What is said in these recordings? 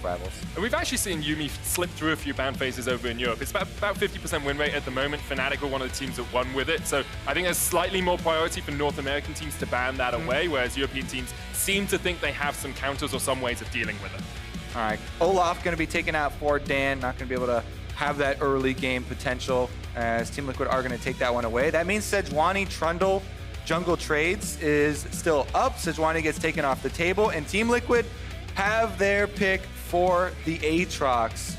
rivals. And we've actually seen Yuumi slip through a few ban phases over in Europe. It's about 50% win rate at the moment. Fnatic were one of the teams that won with it. So I think there's slightly more priority for North American teams to ban that away, whereas European teams seem to think they have some counters or some ways of dealing with it. All right, Olaf going to be taken out for Dan. Not going to be able to have that early game potential as Team Liquid are going to take that one away. That means Sejuani Trundle jungle trades is still up. Sejuani gets taken off the table, and Team Liquid have their pick for the Aatrox.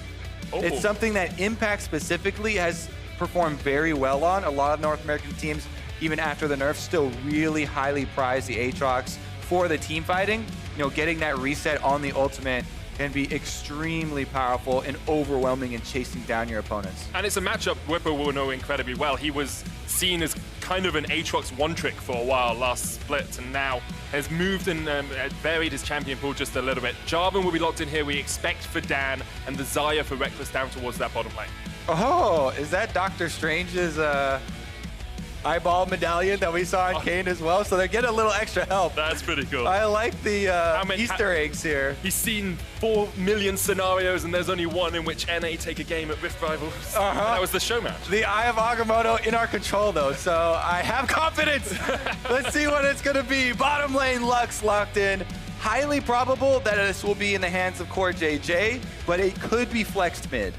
It's something that Impact specifically has performed very well on. A lot of North American teams, even after the nerf, still really highly prize the Aatrox for the team fighting. You know, getting that reset on the ultimate can be extremely powerful and overwhelming in chasing down your opponents. And it's a matchup Bwipo will know incredibly well. He was seen as kind of an Aatrox one-trick for a while last split, and now has moved and varied his champion pool just a little bit. Jarvan will be locked in here, we expect, for Dan, and the Xayah for Rekkles down towards that bottom lane. Oh, is that Doctor Strange's eyeball medallion that we saw in Kane as well? So they're getting a little extra help. That's pretty cool. I like the Easter eggs here. He's seen 4 million scenarios, and there's only one in which NA take a game at Rift Rivals. That was the show match. The Eye of Agamotto in our control, though, so I have confidence. Let's see what it's going to be. Bottom lane, Lux locked in. Highly probable that this will be in the hands of CoreJJ, but it could be flexed mid.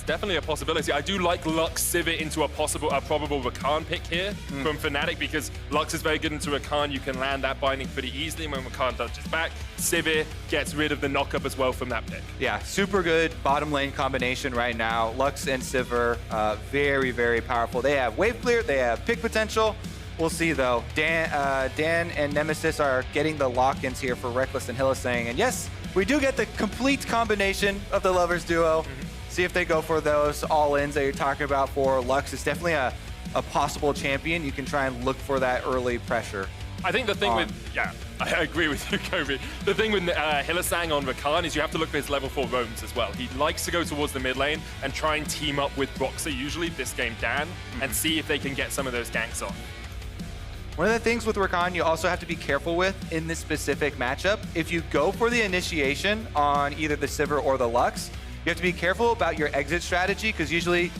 Definitely a possibility. I do like Lux Sivir into a probable Rakan pick here from Fnatic, because Lux is very good into Rakan. You can land that binding pretty easily when Rakan touches back. Sivir gets rid of the knockup as well from that pick. Yeah, super good bottom lane combination right now. Lux and Sivir, very, very powerful. They have wave clear, they have pick potential. We'll see, though. Dan and Nemesis are getting the lock-ins here for Rekkles and Hylissang. And yes, we do get the complete combination of the Lovers duo. See if they go for those all-ins that you're talking about for Lux. It's definitely a possible champion. You can try and look for that early pressure. I think the thing I agree with you, Kobe. The thing with Hylissang on Rakan is you have to look for his level 4 roams as well. He likes to go towards the mid lane and try and team up with Broxah, usually this game Dan, and see if they can get some of those ganks on. One of the things with Rakan you also have to be careful with in this specific matchup, if you go for the initiation on either the Sivir or the Lux, you have to be careful about your exit strategy, because usually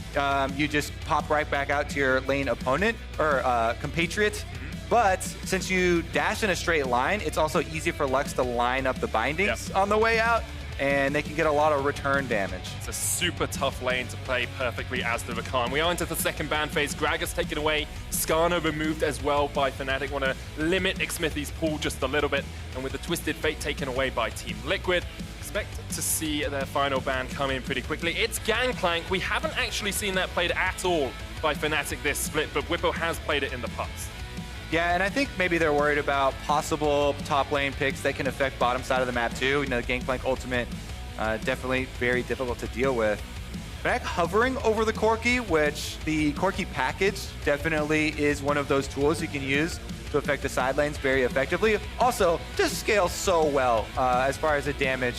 you just pop right back out to your lane opponent or compatriot. But since you dash in a straight line, it's also easy for Lux to line up the bindings on the way out, and they can get a lot of return damage. It's a super tough lane to play perfectly as the Rakan. We are into the second ban phase. Gragas taken away, Skarner removed as well by Fnatic. Want to limit Xmithie's pool just a little bit, and with the Twisted Fate taken away by Team Liquid, expect to see their final ban come in pretty quickly. It's Gangplank. We haven't actually seen that played at all by Fnatic this split, but Bwipo has played it in the past. Yeah, and I think maybe they're worried about possible top lane picks that can affect bottom side of the map too. You know, the Gangplank ultimate, definitely very difficult to deal with. Fnatic hovering over the Corki, which the Corki package definitely is one of those tools you can use to affect the side lanes very effectively. Also, just scales so well as far as the damage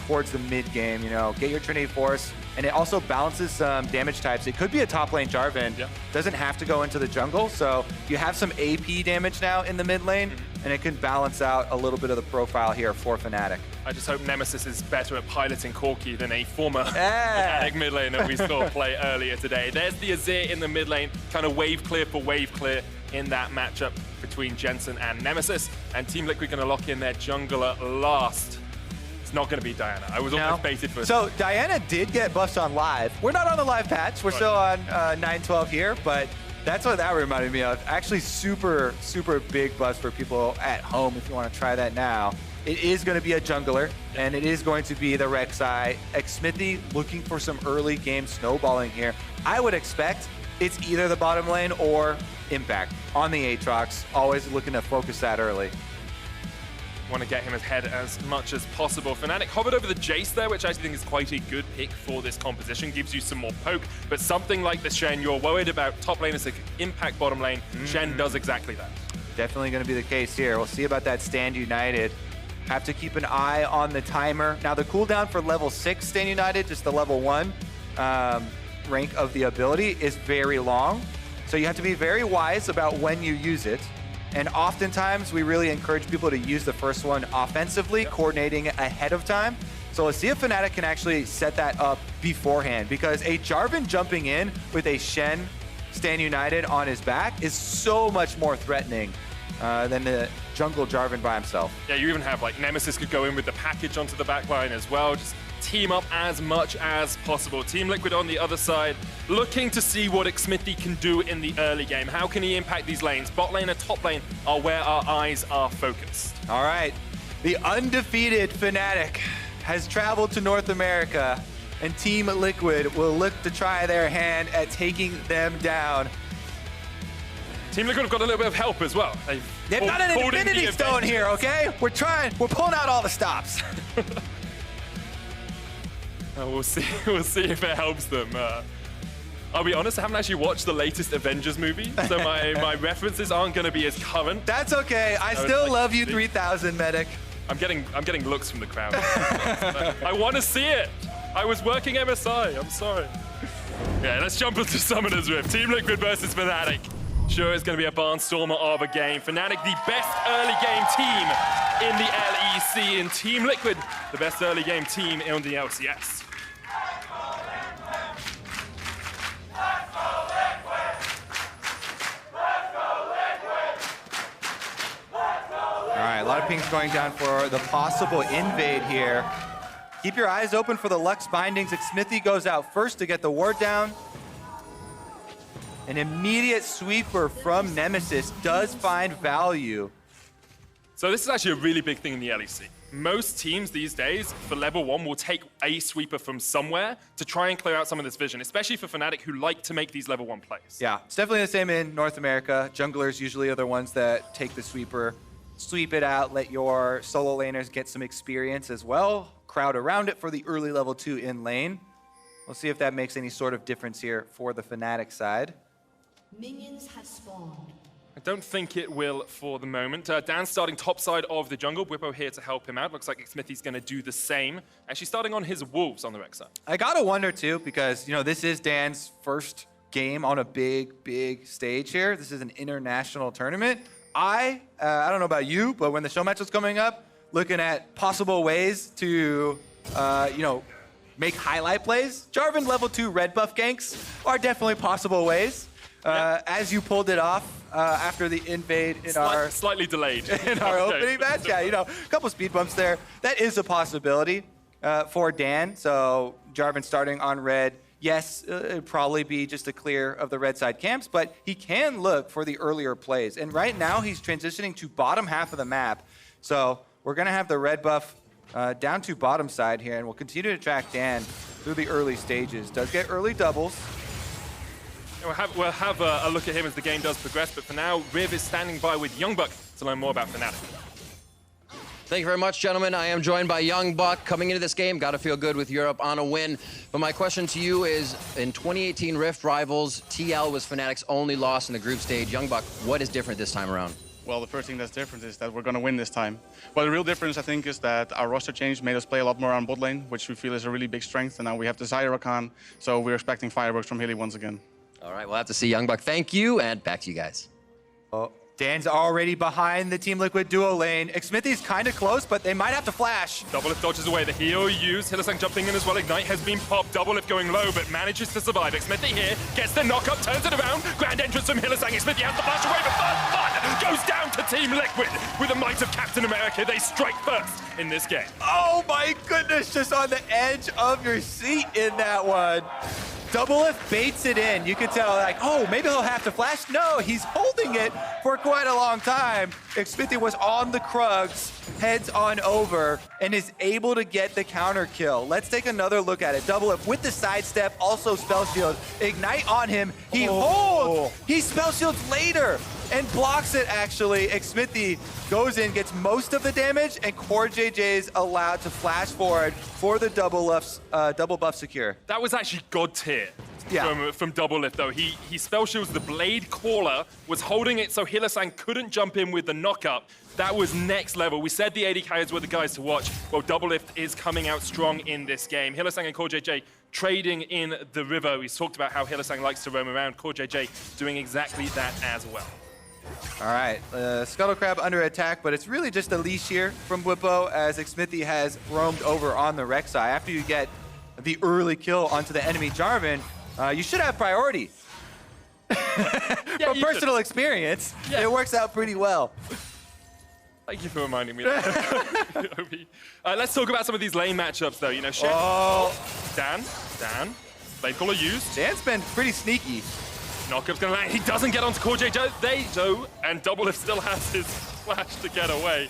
towards the mid game. You know, get your Trinity Force, and it also balances some damage types. It could be a top lane Jarvan. Doesn't have to go into the jungle, so you have some AP damage now in the mid lane, and it can balance out a little bit of the profile here for Fnatic. I just hope Nemesis is better at piloting Corki than a former Fnatic mid lane that we saw play earlier today. There's the Azir in the mid lane, kind of wave clear for wave clear in that matchup between Jensen and Nemesis, and Team Liquid going to lock in their jungler last. It's not going to be Diana. I was almost baited for it. So Diana did get buffs on live. We're not on the live patch. We're still on 9.12 here, but that's what that reminded me of. Actually, super, super big buffs for people at home if you want to try that now. It is going to be a jungler, and it is going to be the Rek'Sai. Xmithie looking for some early game snowballing here. I would expect it's either the bottom lane or Impact on the Aatrox. Always looking to focus that early. Want to get him ahead as much as possible. Fnatic hovered over the Jace there, which I think is quite a good pick for this composition. Gives you some more poke, but something like the Shen, you're worried about top lane as an Impact bottom lane. Shen does exactly that. Definitely going to be the case here. We'll see about that Stand United. Have to keep an eye on the timer. Now the cooldown for level 6 Stand United, just the level 1 rank of the ability, is very long. So you have to be very wise about when you use it. And oftentimes, we really encourage people to use the first one offensively, coordinating ahead of time. So let's see if Fnatic can actually set that up beforehand, because a Jarvan jumping in with a Shen Stand United on his back is so much more threatening than the jungle Jarvan by himself. Yeah, you even have like Nemesis could go in with the package onto the back line as well. Just team up as much as possible. Team Liquid on the other side, looking to see what Xmithie can do in the early game. How can he impact these lanes? Bot lane and top lane are where our eyes are focused. All right, the undefeated Fnatic has traveled to North America, and Team Liquid will look to try their hand at taking them down. Team Liquid have got a little bit of help as well. They've got an Infinity Stone here, okay? We're pulling out all the stops. We'll see if it helps them. I'll be honest, I haven't actually watched the latest Avengers movie, so my references aren't going to be as current. That's okay. I still love you, 3000 Medic. I'm getting looks from the crowd. I want to see it. I was working MSI. I'm sorry. Yeah, let's jump into Summoner's Rift. Team Liquid versus Fnatic. Sure, it's going to be a barnstormer of a game. Fnatic, the best early game team in the LEC, and Team Liquid, the best early game team in the LCS. All right, a lot of pings going down for the possible invade here. Keep your eyes open for the Lux bindings. Xmithie goes out first to get the ward down. An immediate sweeper from Nemesis does find value. So this is actually a really big thing in the LEC. Most teams these days, for level 1, will take a sweeper from somewhere to try and clear out some of this vision, especially for Fnatic, who like to make these level 1 plays. Yeah, it's definitely the same in North America. Junglers usually are the ones that take the sweeper, sweep it out, let your solo laners get some experience as well, crowd around it for the early level 2 in lane. We'll see if that makes any sort of difference here for the Fnatic side. Minions have spawned. I don't think it will for the moment. Dan's starting top side of the jungle. Bwipo here to help him out. Looks like Xmithie's going to do the same. Actually starting on his wolves on the Rek'Sai. I gotta wonder too, because this is Dan's first game on a big stage here. This is an international tournament. I don't know about you, but when the show match was coming up, looking at possible ways to make highlight plays, Jarvan level 2 red buff ganks are definitely possible ways. As you pulled it off after the invade in our slightly delayed in our opening match, yeah, a couple speed bumps there. That is a possibility for Dan. So Jarvan starting on red, yes, it'd probably be just a clear of the red side camps, but he can look for the earlier plays. And right now he's transitioning to bottom half of the map. So we're gonna have the red buff down to bottom side here, and we'll continue to track Dan through the early stages. Does get early doubles. We'll have a look at him as the game does progress, but for now, Riv is standing by with Youngbuck to learn more about Fnatic. Thank you very much, gentlemen. I am joined by Youngbuck. Coming into this game, got to feel good with Europe on a win. But my question to you is, in 2018 Rift Rivals, TL was Fnatic's only loss in the group stage. Youngbuck, what is different this time around? Well, the first thing that's different is that we're going to win this time. Well, the real difference, I think, is that our roster change made us play a lot more on bot lane, which we feel is a really big strength. And now we have the Xayah Rakan, so we're expecting fireworks from Hilly once again. All right, we'll have to see Youngbuck. Thank you, and back to you guys. Oh, Dan's already behind the Team Liquid duo lane. Xmithie's kind of close, but they might have to flash. DoubleLift dodges away. The heal used. Hylissang jumping in as well. Ignite has been popped. DoubleLift going low, but manages to survive. Xmithie here gets the knock up, turns it around. Grand entrance from Hylissang. Xmithie has to flash away, but fun goes down to Team Liquid. With the might of Captain America, they strike first in this game. Oh my goodness, just on the edge of your seat in that one. DoubleLift baits it in. You could tell, like, oh, maybe he'll have to flash. No, he's holding it for quite a long time. Xmithie was on the Krugs, heads on over, and is able to get the counter kill. Let's take another look at it. DoubleLift with the sidestep, also spell shield. Ignite on him. He holds. He spell shields later and blocks it, actually. Xmithie goes in, gets most of the damage, and CoreJJ is allowed to flash forward for the double buff secure. That was actually god tier. Yeah. From DoubleLift, though. He spell shields the Blade Caller, was holding it so Hylissang couldn't jump in with the knock-up. That was next level. We said the AD carriers were the guys to watch. Well, DoubleLift is coming out strong in this game. Hylissang and CoreJJ trading in the river. We've talked about how Hylissang likes to roam around. CoreJJ doing exactly that as well. All right, Scuttle Crab under attack, but it's really just a leash here from Bwipo as Xmithie has roamed over on the Rek'Sai. After you get the early kill onto the enemy Jarvan, you should have priority. From personal experience, it works out pretty well. Thank you for reminding me. Let's talk about some of these lane matchups, though. You know, Shen. Oh, Dan. Lane caller used. Dan's been pretty sneaky. Knockup's gonna land. He doesn't get onto CoreJJ, and DoubleLift still has his flash to get away.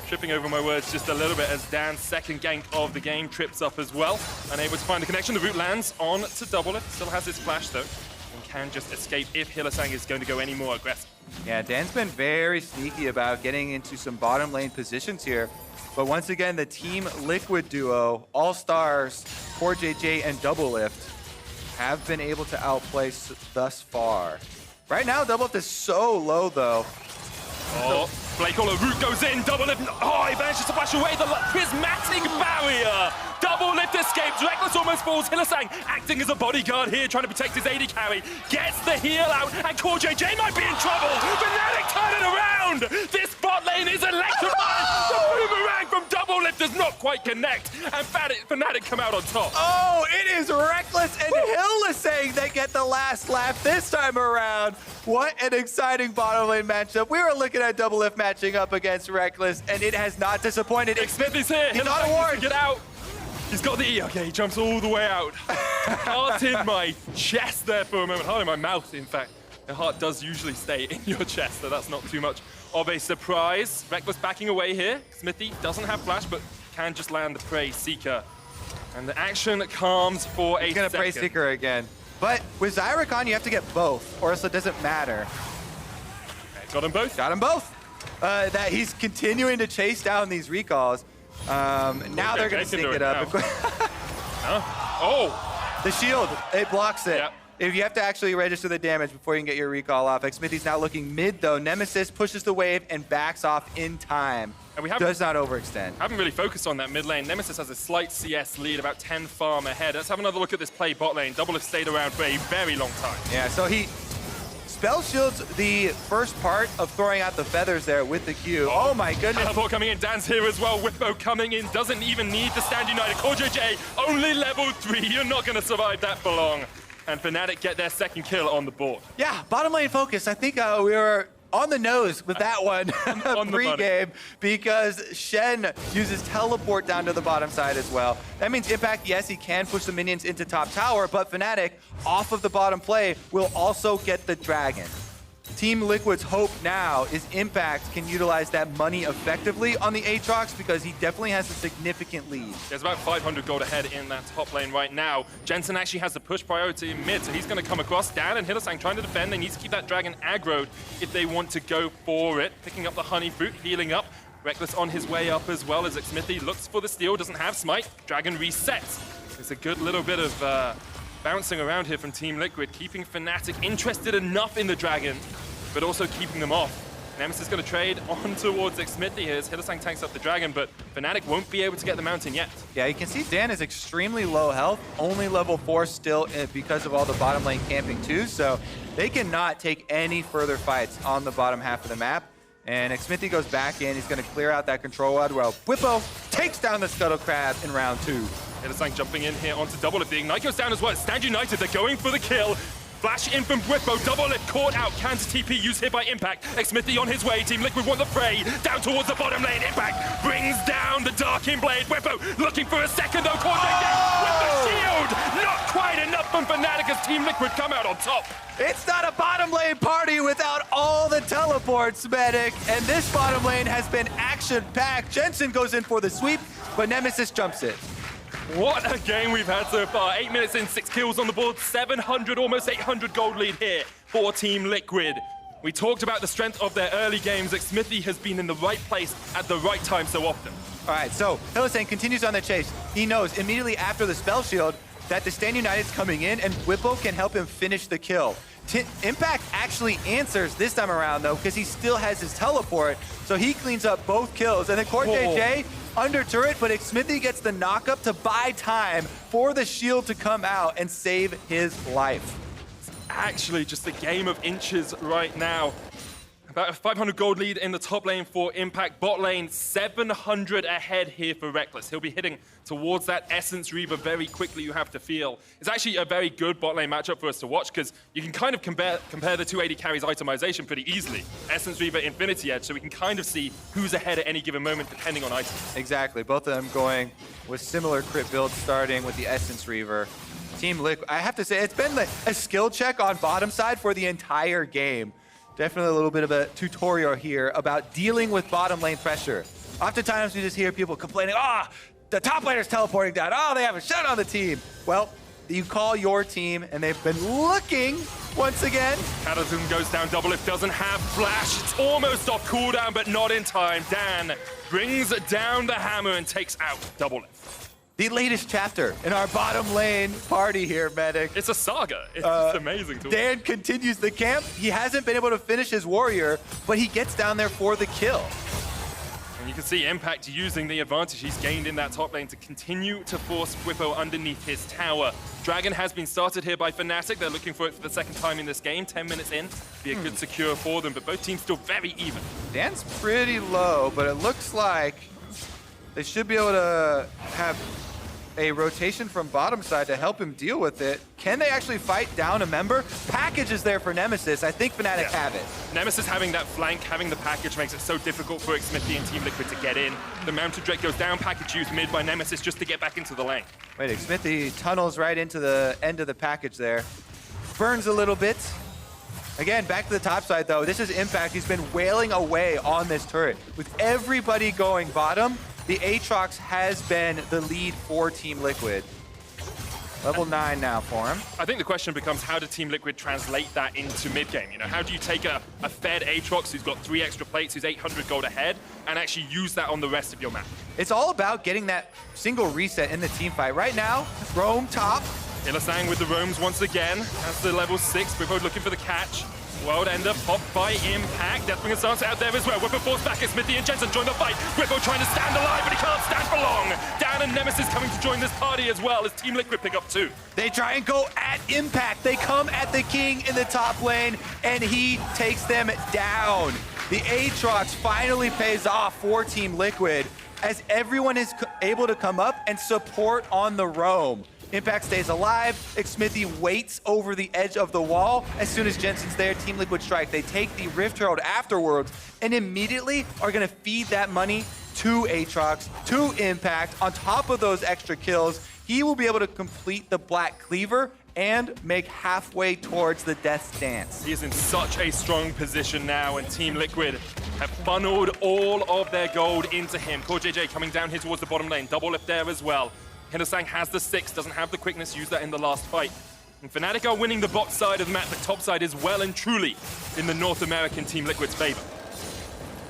Tripping over my words just a little bit as Dan's second gank of the game trips up as well. Unable to find the connection. The root lands on to DoubleLift. Still has his flash, though, and can just escape if Hylissang is going to go any more aggressive. Yeah, Dan's been very sneaky about getting into some bottom lane positions here. But once again, the Team Liquid duo, All-Stars, CoreJJ, and DoubleLift, have been able to outplay thus far. Right now, DoubleLift is so low, though. Oh, Blakecaller root goes in, DoubleLift. Oh, he manages to flash away the prismatic barrier. DoubleLift escapes, Rekkles almost falls. Hylissang acting as a bodyguard here, trying to protect his AD carry. Gets the heal out, and CoreJJ might be in trouble. Fnatic turn it around. This bot lane is electrifying. The boomerang from DoubleLift does not quite connect, and Fnatic come out on top. Oh, it is Rekkles and Hylissang that get the last laugh this time around. What an exciting bottom lane matchup. We were looking at DoubleLift matching up against Rekkles, and it has not disappointed. Xmithie's here. He got a ward. Get out. He's got the E. Okay, he jumps all the way out. Heart in my chest there for a moment. Heart in my mouth, in fact. The heart does usually stay in your chest, so that's not too much of a surprise. Rekkles backing away here. Xmithie doesn't have flash, but can just land the Prey Seeker. And the action calms for a second. He's gonna Prey Seeker again. But with Rakan, you have to get both, or else it doesn't matter. Okay, got them both? Got them both. That he's continuing to chase down these recalls. Now they're going to sync it up. Oh! The shield, it blocks it. Yep. If you have to actually register the damage before you can get your recall off. Xmithie's now looking mid, though. Nemesis pushes the wave and backs off in time. And we does not overextend. Haven't really focused on that mid lane. Nemesis has a slight CS lead, about 10 farm ahead. Let's have another look at this play bot lane. DoubleLift stayed around for a very long time. Yeah, so he spell shields the first part of throwing out the feathers there with the Q. Oh my goodness. Teleport coming in, Dan's here as well. Bwipo coming in, doesn't even need to stand united. CoreJJ, only level 3. You're not going to survive that for long. And Fnatic get their second kill on the board. Yeah, bottom lane focus. I think we were on the nose with that one pre-game because Shen uses teleport down to the bottom side as well. That means Impact, yes, he can push the minions into top tower, but Fnatic, off of the bottom play, will also get the dragon. Team Liquid's hope now is Impact can utilize that money effectively on the Aatrox because he definitely has a significant lead. There's about 500 gold ahead in that top lane right now. Jensen actually has the push priority in mid, so he's going to come across. Dan and Hylissang trying to defend. They need to keep that dragon aggroed if they want to go for it. Picking up the honey fruit, healing up. Rekkles on his way up as well as Xmithie looks for the steal, doesn't have smite. Dragon resets. There's a good little bit of bouncing around here from Team Liquid, keeping Fnatic interested enough in the dragon, but also keeping them off. Nemesis is going to trade on towards Xmithie here as Hylissang tanks up the dragon, but Fnatic won't be able to get the mountain yet. Yeah, you can see Dan is extremely low health, only level 4 still because of all the bottom lane camping too, so they cannot take any further fights on the bottom half of the map. And Xmithie goes back in, he's going to clear out that control ward while Bwipo takes down the Scuttle Crab in round 2. Hylissang jumping in here onto DoubleLift. The Ignite goes down as well. Stand United, they're going for the kill. Flash in from Bwipo, DoubleLift caught out, Kansas TP used here by Impact. Xmithie on his way, Team Liquid want the fray, down towards the bottom lane. Impact brings down the Darkin Blade. Bwipo looking for a second though, CoreJJ with the shield. Not quite enough from Fnatic as Team Liquid come out on top. It's not a bottom lane party without all the teleports, Medic. And this bottom lane has been action-packed. Jensen goes in for the sweep, but Nemesis jumps it. What a game we've had so far. 8 minutes in, 6 kills on the board, 700, almost 800 gold lead here for Team Liquid. We talked about the strength of their early games. Xmithie has been in the right place at the right time so often. All right, so Hylissang continues on the chase. He knows immediately after the spell shield that the Stand United's coming in and Bwipo can help him finish the kill. Impact actually answers this time around though because he still has his teleport, so he cleans up both kills. And then CoreJJ under turret, but Xmithie gets the knockup to buy time for the shield to come out and save his life. It's actually just a game of inches right now. About a 500 gold lead in the top lane for Impact. Bot lane, 700 ahead here for Rekkles. He'll be hitting towards that Essence Reaver very quickly, you have to feel. It's actually a very good bot lane matchup for us to watch because you can kind of compare the two AD carries itemization pretty easily. Essence Reaver, Infinity Edge, so we can kind of see who's ahead at any given moment depending on items. Exactly. Both of them going with similar crit builds, starting with the Essence Reaver. Team Liquid, I have to say, it's been like a skill check on bottom side for the entire game. Definitely a little bit of a tutorial here about dealing with bottom lane pressure. Oftentimes we just hear people complaining, the top laner's teleporting down. They have a shut on the team. Well, you call your team, and they've been looking once again. Hylissang goes down, DoubleLift doesn't have flash. It's almost off cooldown, but not in time. Dan brings down the hammer and takes out DoubleLift. The latest chapter in our bottom lane party here, Medic. It's a saga. It's just amazing to watch. Dan continues the camp. He hasn't been able to finish his warrior, but he gets down there for the kill. And you can see Impact using the advantage he's gained in that top lane to continue to force Bwipo underneath his tower. Dragon has been started here by Fnatic. They're looking for it for the second time in this game. 10 minutes in, be a good secure for them, but both teams still very even. Dan's pretty low, but it looks like they should be able to have a rotation from bottom side to help him deal with it. Can they actually fight down a member? Package is there for Nemesis. I think Fnatic have it. Nemesis having that flank, having the package makes it so difficult for Xmithie and Team Liquid to get in. The Mounted Drake goes down, package used mid by Nemesis just to get back into the lane. Wait, Xmithie tunnels right into the end of the package there. Burns a little bit. Again, back to the top side though. This is Impact. He's been wailing away on this turret. With everybody going bottom, the Aatrox has been the lead for Team Liquid. Level 9 now for him. I think the question becomes, how do Team Liquid translate that into mid-game? You know, how do you take a fed Aatrox who's got 3 extra plates, who's 800 gold ahead, and actually use that on the rest of your map? It's all about getting that single reset in the team fight. Right now, Roam top. Hylissang with the roams once again. That's the level 6. We're both looking for the catch. World Ender popped by Impact. Deathbringer stance out there as well. Bwipo forced back. Xmithie and Jensen join the fight. Bwipo trying to stand alive, but he can't stand for long. Dan and Nemesis coming to join this party as well as Team Liquid pick up 2. They try and go at Impact. They come at the King in the top lane, and he takes them down. The Aatrox finally pays off for Team Liquid as everyone is able to come up and support on the roam. Impact stays alive. Xmithie waits over the edge of the wall. As soon as Jensen's there, Team Liquid strike. They take the Rift Herald afterwards and immediately are going to feed that money to Aatrox, to Impact. On top of those extra kills, he will be able to complete the Black Cleaver and make halfway towards the Death's Dance. He is in such a strong position now, and Team Liquid have funneled all of their gold into him. CoreJJ coming down here towards the bottom lane. DoubleLift there as well. Hylissang has the 6, doesn't have the quickness, used that in the last fight. And Fnatic are winning the bot side of the map. The top side is well and truly in the North American Team Liquid's favor.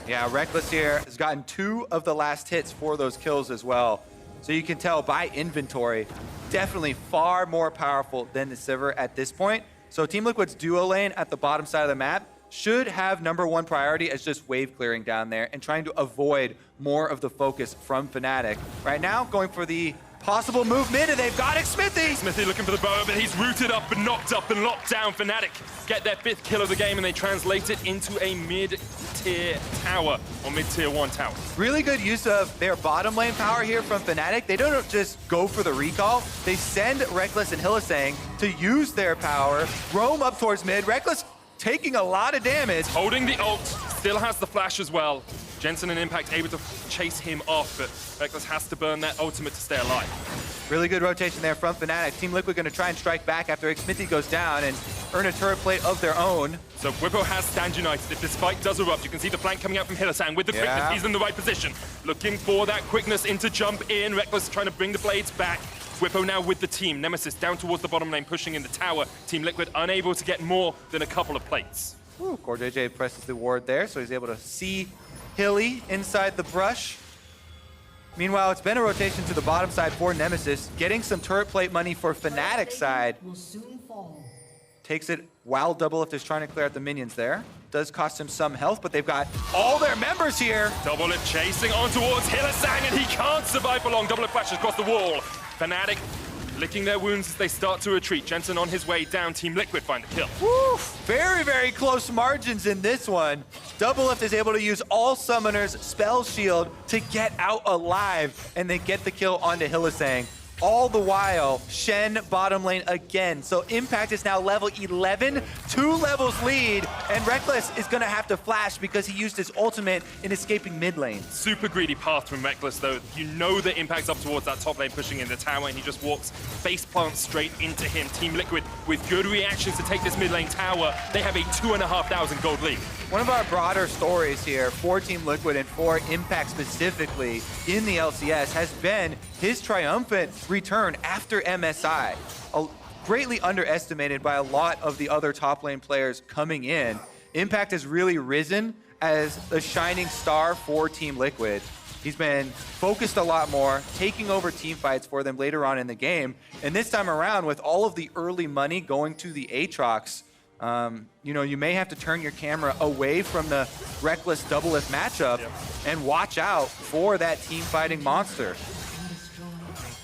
Yeah, Rekkles here has gotten 2 of the last hits for those kills as well. So you can tell by inventory, definitely far more powerful than the Sivir at this point. So Team Liquid's duo lane at the bottom side of the map should have #1 priority as just wave clearing down there and trying to avoid more of the focus from Fnatic. Right now, going for the possible move mid, and they've got Xmithie. Xmithie looking for the bow, but he's rooted up and knocked up and locked down. Fnatic get their 5th kill of the game, and they translate it into a mid-tier tower, or mid-tier 1 tower. Really good use of their bottom lane power here from Fnatic. They don't just go for the recall. They send Rekkles and Hylissang to use their power, roam up towards mid. Rekkles taking a lot of damage. Holding the ult, still has the flash as well. Jensen and Impact able to chase him off, but Rekkles has to burn that ultimate to stay alive. Really good rotation there from Fnatic. Team Liquid going to try and strike back after Xmithie goes down and earn a turret plate of their own. So Bwipo has stand united. If this fight does erupt, you can see the flank coming out from Hylissang with the quickness. He's in the right position. Looking for that quickness into jump in. Rekkles trying to bring the blades back. Bwipo now with the team. Nemesis down towards the bottom lane, pushing in the tower. Team Liquid unable to get more than a couple of plates. Ooh, CoreJJ presses the ward there, so he's able to see Hilly inside the brush. Meanwhile, it's been a rotation to the bottom side for Nemesis, getting some turret plate money for Fnatic's side. Will soon fall. Takes it while DoubleLift is trying to clear out the minions there. Does cost him some health, but they've got all their members here. DoubleLift chasing on towards Hylissang, and he can't survive for long. DoubleLift flashes across the wall. Fnatic licking their wounds as they start to retreat. Jensen on his way down. Team Liquid find the kill. Woo! Very, very close margins in this one. DoubleLift is able to use all summoners spell shield to get out alive and then get the kill onto Hylissang. All the while, Shen bottom lane again. So Impact is now level 11, 2 levels lead, and Rekkles is gonna have to flash because he used his ultimate in escaping mid lane. Super greedy path from Rekkles though. You know that Impact's up towards that top lane pushing in the tower, and he just walks face plant straight into him. Team Liquid with good reactions to take this mid lane tower. They have a 2,500 gold lead. One of our broader stories here for Team Liquid and for Impact specifically in the LCS has been his triumphant return after MSI. Greatly underestimated by a lot of the other top lane players coming in. Impact has really risen as the shining star for Team Liquid. He's been focused a lot more, taking over team fights for them later on in the game. And this time around, with all of the early money going to the Aatrox, you know, you may have to turn your camera away from the Rekkles DoubleLift matchup and watch out for that team fighting monster.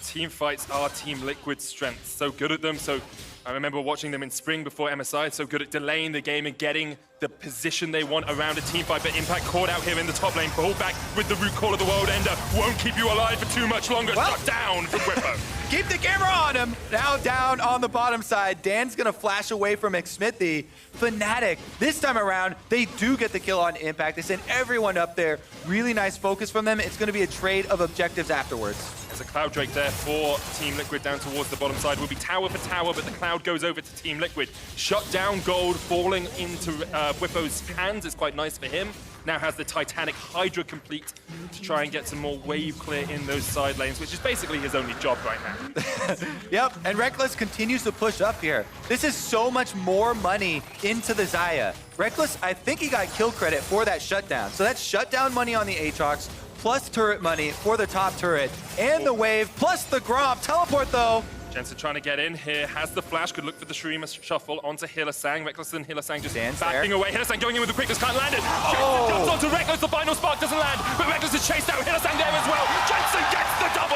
Team fights are Team Liquid's strength. So good at them. So I remember watching them in spring before MSI. So good at delaying the game and getting the position they want around a team fight. But Impact caught out here in the top lane. Pulled back with the root call of the World Ender. Won't keep you alive for too much longer. Well, shut down from Bwipo. Keep the camera on him. Now down on the bottom side. Dan's gonna flash away from Xmithie. Fnatic, this time around, they do get the kill on Impact. They send everyone up there. Really nice focus from them. It's gonna be a trade of objectives afterwards. There's a Cloud Drake there for Team Liquid down towards the bottom side. Will be tower for tower, but the Cloud goes over to Team Liquid. Shut down gold falling into Bwipo's hands. It's quite nice for him. Now has the Titanic Hydra complete to try and get some more wave clear in those side lanes, which is basically his only job right now. Yep, and Rekkles continues to push up here. This is so much more money into the Xayah. Rekkles, I think he got kill credit for that shutdown. So that's shutdown money on the Aatrox, plus turret money for the top turret, and the wave, plus the Gromp. Teleport though. Jensen trying to get in here, has the flash, could look for the Shreema shuffle onto Hylissang. Rekkles and Hylissang just backing away. Hylissang going in with the quickness, can't land it. Jensen jumps onto Rekkles, the final spark doesn't land, but Rekkles is chased out. Hylissang there as well. Jensen gets the double!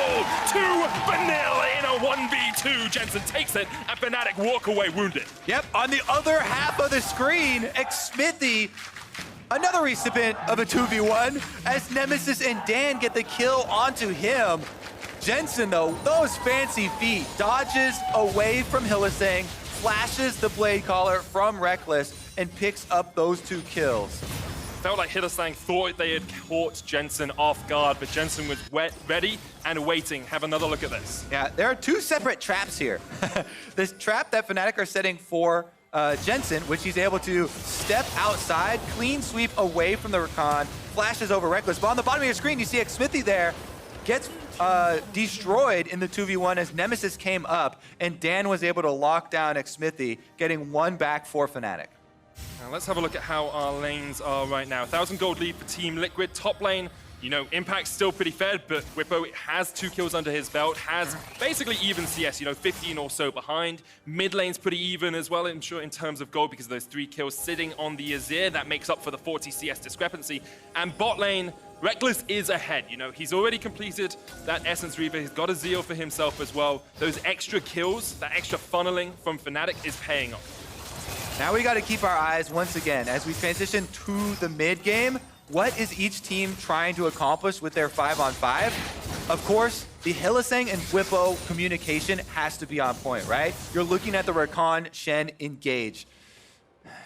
2-0 in a 1v2. Jensen takes it, and Fnatic walk away wounded. Yep, on the other half of the screen, Xmithie, another recipient of a 2v1, as Nemesis and Dan get the kill onto him. Jensen, though, those fancy feet, dodges away from Hylissang, flashes the Blade Caller from Rekkles, and picks up those 2 kills. Felt like Hylissang thought they had caught Jensen off guard, but Jensen was ready and waiting. Have another look at this. Yeah, there are 2 separate traps here. This trap that Fnatic are setting for Jensen, which he's able to step outside, clean sweep away from the Rakan, flashes over Rekkles. But on the bottom of your screen, you see Xmithie there, gets destroyed in the 2v1 as Nemesis came up, and Dan was able to lock down Xmithie, getting 1 back for Fnatic. Now let's have a look at how our lanes are right now. 1,000 gold lead for Team Liquid. Top lane, you know, Impact's still pretty fed, but Bwipo has 2 kills under his belt, has basically even CS, you know, 15 or so behind. Mid lane's pretty even as well, I'm sure, in terms of gold, because of those 3 kills sitting on the Azir. That makes up for the 40 CS discrepancy. And bot lane, Rekkles is ahead. You know, he's already completed that Essence Reaver. He's got a Zeal for himself as well. Those extra kills, that extra funneling from Fnatic is paying off. Now we got to keep our eyes once again as we transition to the mid game. What is each team trying to accomplish with their 5-on-5? Of course, the Hylissang and Bwipo communication has to be on point, right? You're looking at the Rakan Shen engage.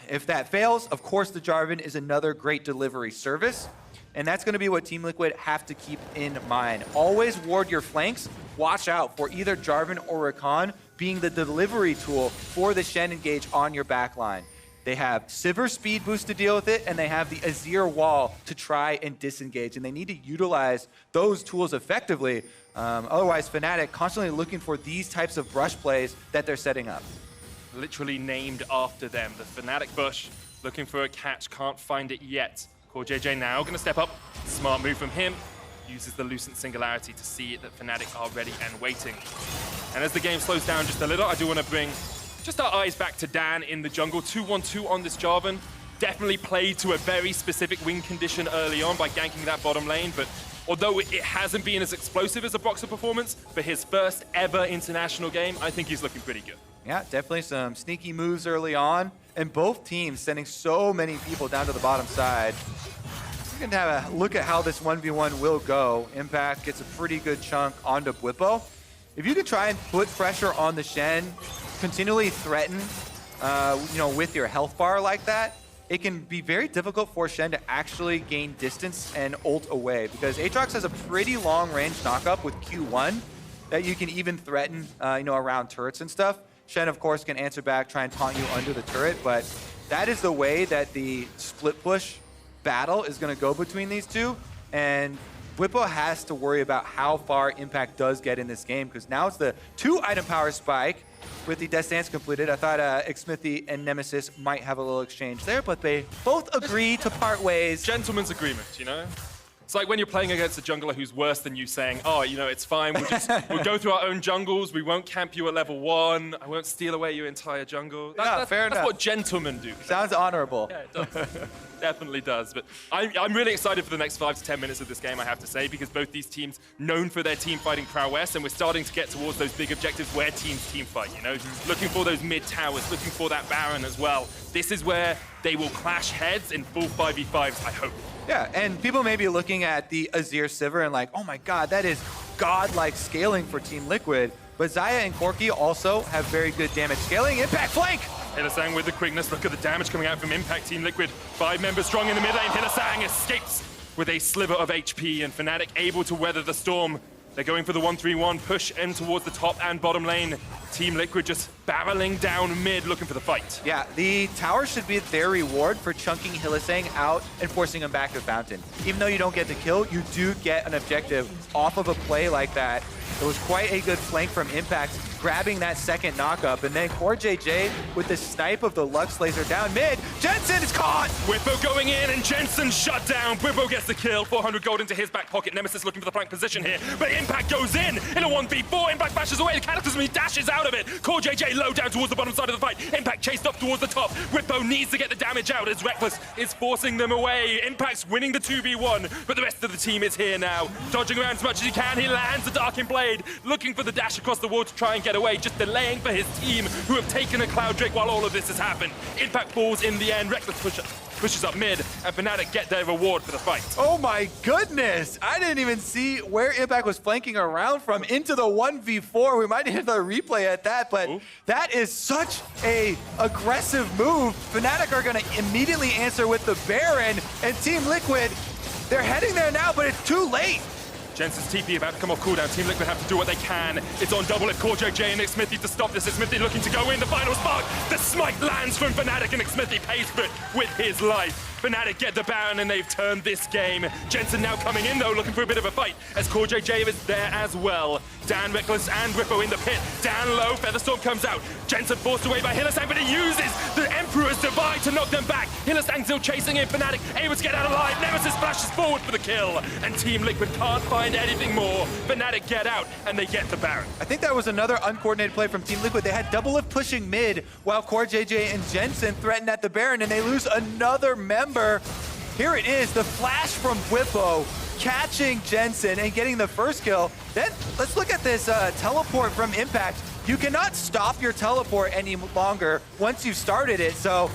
If that fails, of course, the Jarvan is another great delivery service. And that's going to be what Team Liquid have to keep in mind. Always ward your flanks. Watch out for either Jarvan or Rakan being the delivery tool for the Shen engage on your backline. They have Sivir speed boost to deal with it, and they have the Azir wall to try and disengage. And they need to utilize those tools effectively. Otherwise, Fnatic constantly looking for these types of brush plays that they're setting up. Literally named after them. The Fnatic bush looking for a catch, can't find it yet. CoreJJ now going to step up. Smart move from him. Uses the Lucent Singularity to see that Fnatic are ready and waiting. And as the game slows down just a little, I do want to bring just our eyes back to Dan in the jungle. 2-1-2 on this Jarvan. Definitely played to a very specific win condition early on by ganking that bottom lane, but although it hasn't been as explosive as a Boxer performance, for his first ever international game, I think he's looking pretty good. Yeah, definitely some sneaky moves early on, and both teams sending so many people down to the bottom side. We're going to have a look at how this 1v1 will go. Impact gets a pretty good chunk onto Bwipo. If you could try and put pressure on the Shen, continually threaten, with your health bar like that, it can be very difficult for Shen to actually gain distance and ult away, because Aatrox has a pretty long range knockup with Q1 that you can even threaten, around turrets and stuff. Shen, of course, can answer back, try and taunt you under the turret, but that is the way that the split push battle is going to go between these two, and Bwipo has to worry about how far Impact does get in this game, because now it's the 2-item power spike with the Death Dance completed. I thought Xmithie and Nemesis might have a little exchange there, but they both agree to part ways. Gentleman's agreement, you know? It's like when you're playing against a jungler who's worse than you saying, oh, it's fine, we'll go through our own jungles, we won't camp you at level 1, I won't steal away your entire jungle. Fair enough. That's what gentlemen do. Sounds honorable. Yeah, it does. Definitely does. But I'm really excited for the next 5 to 10 minutes of this game, I have to say, because both these teams known for their team fighting prowess, and we're starting to get towards those big objectives where teams team fight, looking for those mid towers, looking for that Baron as well. This is where they will clash heads in full 5v5s, I hope. Yeah, and people may be looking at the Azir Sivir and like, oh my god, that is godlike scaling for Team Liquid. But Xayah and Corki also have very good damage scaling. Impact flank! Hylissang with the quickness. Look at the damage coming out from Impact. Team Liquid, 5 members strong in the mid lane. Hylissang escapes with a sliver of HP, and Fnatic able to weather the storm. They're going for the 1-3-1 push in towards the top and bottom lane. Team Liquid just barreling down mid, looking for the fight. Yeah, the tower should be their reward for chunking Hylissang out and forcing him back to Fountain. Even though you don't get the kill, you do get an objective off of a play like that. It was quite a good flank from Impact, grabbing that second knockup, and then CoreJJ with the snipe of the Lux laser down mid. Jensen is caught! Bwipo going in, and Jensen shut down. Bwipo gets the kill, 400 gold into his back pocket. Nemesis looking for the flank position here, but Impact goes in a 1v4. Impact bashes away the Cataclysm, he dashes out of it. CoreJJ low down towards the bottom side of the fight. Impact chased up towards the top. Bwipo needs to get the damage out as Rekkles is forcing them away. Impact's winning the 2v1, but the rest of the team is here now. Dodging around as much as he can, he lands the Dark Blade, looking for the dash across the wall to try and get away, just delaying for his team, who have taken a Cloud Drake while all of this has happened. Impact falls in the end, Rekkles pushes up mid, and Fnatic get their reward for the fight. Oh my goodness! I didn't even see where Impact was flanking around from into the 1v4. We might hit the replay at that, but that is such a aggressive move. Fnatic are gonna immediately answer with the Baron, and Team Liquid, they're heading there now, but it's too late. Jensen's TP about to come off cooldown. Team Liquid have to do what they can. It's on DoubleLift, CoreJJ and Xmithie to stop this. Xmithie looking to go in. The final spark. The smite lands from Fnatic, and Xmithie pays for it with his life. Fnatic get the Baron, and they've turned this game. Jensen now coming in, though, looking for a bit of a fight, as CoreJJ is there as well. Dan, Rekkles, and Bwipo in the pit. Down low, Featherstorm comes out. Jensen forced away by Hylissang, but he uses the Emperor's Divide to knock them back. Hylissang still chasing in. Fnatic able to get out alive. Nemesis flashes forward for the kill, and Team Liquid can't find anything more. Fnatic get out, and they get the Baron. I think that was another uncoordinated play from Team Liquid. They had DoubleLift pushing mid, while CoreJJ and Jensen threatened at the Baron, and they lose another member. Here it is, the flash from Bwipo, catching Jensen and getting the first kill. Then let's look at this teleport from Impact. You cannot stop your teleport any longer once you've started it, so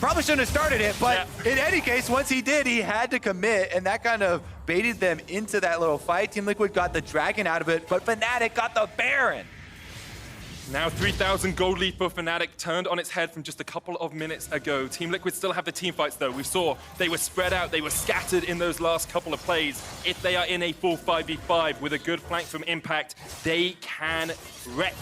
probably shouldn't have started it, but in any case, once he did, he had to commit, and that kind of baited them into that little fight. Team Liquid got the Dragon out of it, but Fnatic got the Baron. Now 3,000 gold lead for Fnatic, turned on its head from just a couple of minutes ago. Team Liquid still have the team fights, though. We saw they were spread out, they were scattered in those last couple of plays. If they are in a full 5v5 with a good flank from Impact, they can wreck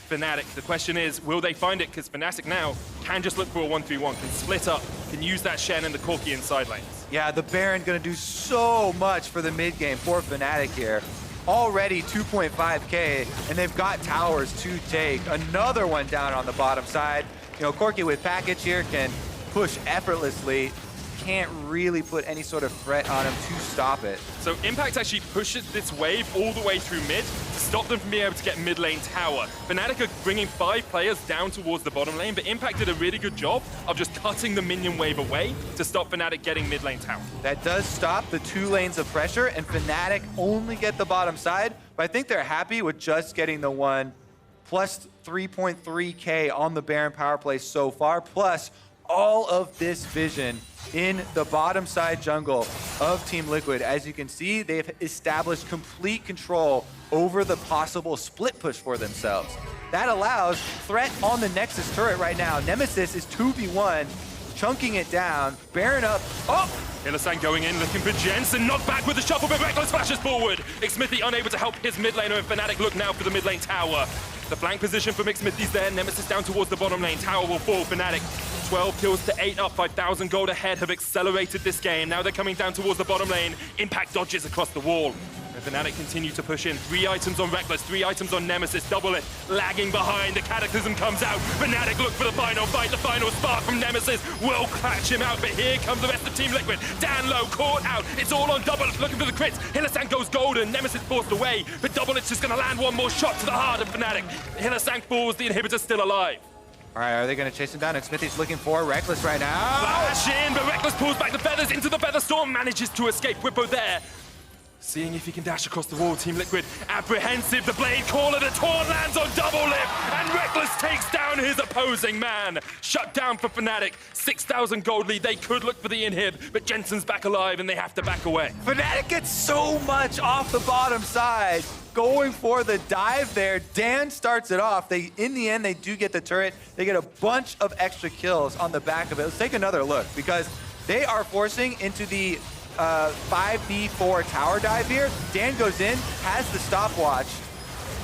Fnatic. The question is, will they find it? Because Fnatic now can just look for a 1-3-1, can split up, can use that Shen and the Corki in side lanes. Yeah, the Baron gonna do so much for the mid game for Fnatic here. Already 2.5k, and they've got towers to take. Another one down on the bottom side. Corki with package here can push effortlessly. Can't really put any sort of threat on him to stop it. So Impact actually pushes this wave all the way through mid. to stop them from being able to get mid lane tower. Fnatic are bringing 5 players down towards the bottom lane, but Impact did a really good job of just cutting the minion wave away to stop Fnatic getting mid lane tower. That does stop the 2 lanes of pressure, and Fnatic only get the bottom side, but I think they're happy with just getting the one plus 3.3k on the Baron power play so far, plus all of this vision in the bottom side jungle of Team Liquid. As you can see, they've established complete control over the possible split push for themselves. That allows threat on the Nexus turret right now. Nemesis is 2v1, chunking it down. Baron up. Oh! Hylissang going in, looking for Jensen, knocked back with the shuffle, but Rekkles flashes forward. Xmithie unable to help his mid laner, and Fnatic look now for the mid lane tower. The flank position from Xmithie's there. Nemesis down towards the bottom lane. Tower will fall. Fnatic 12 kills to 8 up. 5,000 gold ahead have accelerated this game. Now they're coming down towards the bottom lane. Impact dodges across the wall. And Fnatic continue to push in. 3 items on Rekkles, 3 items on Nemesis. DoubleLift lagging behind. The Cataclysm comes out. Fnatic look for the final fight. The final spark from Nemesis will catch him out. But here comes the rest of Team Liquid. Dan low, caught out. It's all on DoubleLift looking for the crits. Hylissang goes golden. Nemesis forced away. But DoubleLift's just going to land one more shot to the heart of Fnatic. Hylissang falls. The inhibitor's still alive. All right, are they going to chase him down? Xmithie's looking for Rekkles right now. Flash in, but Rekkles pulls back the feathers into the feather storm. Manages to escape. Bwipo there. Seeing if he can dash across the wall. Team Liquid apprehensive. The blade caller, the taunt lands on DoubleLift, and Rekkles takes down his opposing man. Shut down for Fnatic. 6,000 gold lead. They could look for the inhib, but Jensen's back alive and they have to back away. Fnatic gets so much off the bottom side. Going for the dive there. Dan starts it off. In the end, they do get the turret. They get a bunch of extra kills on the back of it. Let's take another look, because they are forcing into the 5v4 tower dive here. Dan goes in, has the stopwatch,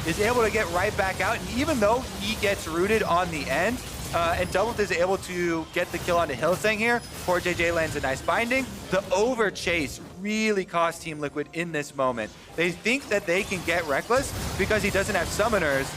is able to get right back out, and even though he gets rooted on the end, and DoubleLift is able to get the kill onto Hylissang here, CoreJJ lands a nice binding. The over chase really cost Team Liquid in this moment. They think that they can get Rekkles because he doesn't have summoners,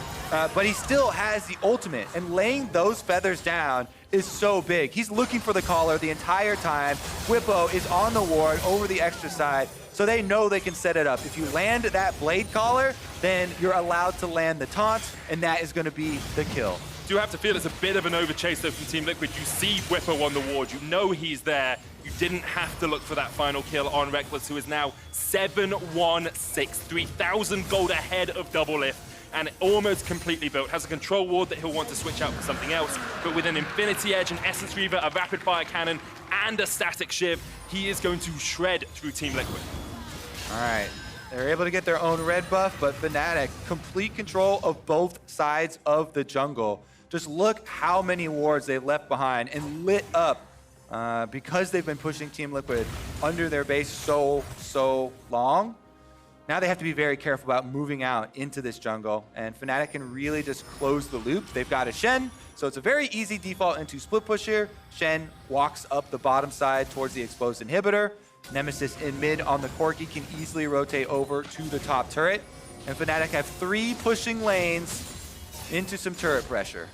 but he still has the ultimate, and laying those feathers down is so big. He's looking for the caller the entire time. Bwipo is on the ward over the extra side, so they know they can set it up. If you land that blade caller, then you're allowed to land the taunt, and that is going to be the kill. Do have to feel it's a bit of an overchase though from Team Liquid. You see Bwipo on the ward, you know he's there. You didn't have to look for that final kill on Rekkles, who is now 7-1-6, 3,000 gold ahead of DoubleLift, and almost completely built. Has a control ward that he'll want to switch out for something else, but with an Infinity Edge, an Essence Reaver, a Rapid Fire Cannon, and a Static Shiv, he is going to shred through Team Liquid. All right. They're able to get their own red buff, but Fnatic, complete control of both sides of the jungle. Just look how many wards they left behind and lit up because they've been pushing Team Liquid under their base so long. Now they have to be very careful about moving out into this jungle, and Fnatic can really just close the loop. They've got a Shen, so it's a very easy default into split push here. Shen walks up the bottom side towards the exposed inhibitor. Nemesis in mid on the Corki can easily rotate over to the top turret. And Fnatic have 3 pushing lanes into some turret pressure.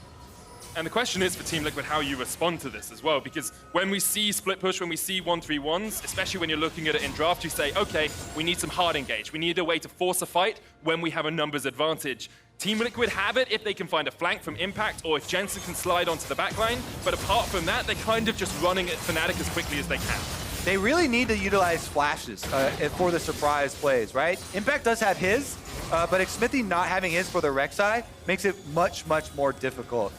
And the question is for Team Liquid how you respond to this as well, because when we see split push, when we see 1-3-1s, especially when you're looking at it in draft, you say, okay, we need some hard engage. We need a way to force a fight when we have a numbers advantage. Team Liquid have it if they can find a flank from Impact or if Jensen can slide onto the backline, but apart from that, they're kind of just running at Fnatic as quickly as they can. They really need to utilize flashes for the surprise plays, right? Impact does have his, but Xmithie not having his for the Rek'Sai makes it much more difficult.